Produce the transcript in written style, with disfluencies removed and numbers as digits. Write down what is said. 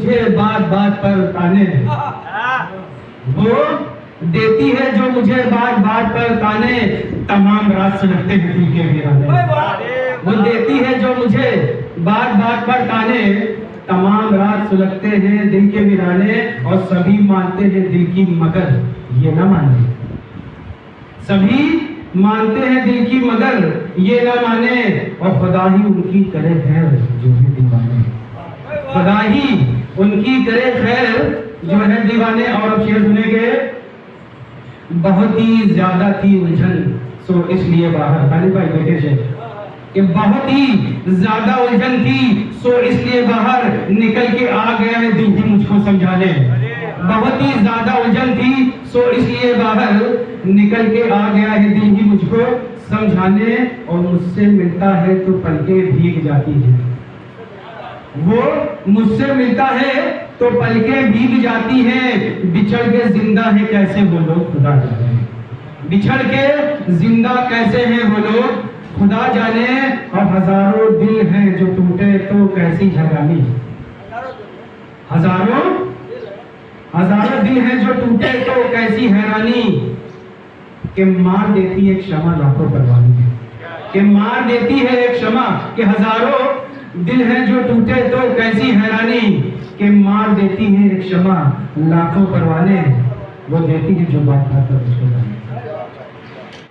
मुझे बात बात पर ताने, वो देती है जो मुझे बात बात पर ताने, तमाम रात सुलगते हैं दिल के वीराने। वो देती है जो मुझे बात बात पर ताने, तमाम रात सुलगते हैं दिल के वीराने। और सभी मानते हैं दिल की मगर ये ना माने, सभी मानते हैं दिल की मगर ये ना माने। और खुदा ही उनकी करे खैर जो है दीवाने, खुदा ही उनकी करे खैर जो है दीवाने। और अब शेर सुनेंगे। बहुत ही ज्यादा थी उलझन सो इसलिए बाहर, खाली भाई बेटे से कि बहुत ही ज्यादा उलझन थी सो इसलिए बाहर, निकल के आ गया है दिल ही मुझको समझाने। बहुत ही ज्यादा उलझन थी सो इसलिए बाहर, निकल के आ गया है दिल ही मुझको समझाने। और मुझसे मिलता है तो पलकें भीग जाती हैं, वो मुझसे मिलता है तो पलकें भीग जाती हैं। बिछड़ के जिंदा है कैसे वो लोग खुदा जाने, बिछड़ के जिंदा कैसे हैं वो लोग खुदा जाने। और हजारों दिल हैं जो टूटे तो कैसी हैरानी, हजारों दिल हैं जो टूटे तो कैसी हैरानी। कि मार देती है क्षमा लाखों परवानी, कि मार देती है एक क्षमा। कि हजारों दिल हैं जो टूटे तो कैसी हैरानी, कि मार देती है एक क्षमा लाखों परवाने। वो देती है जो बात बात पर उसको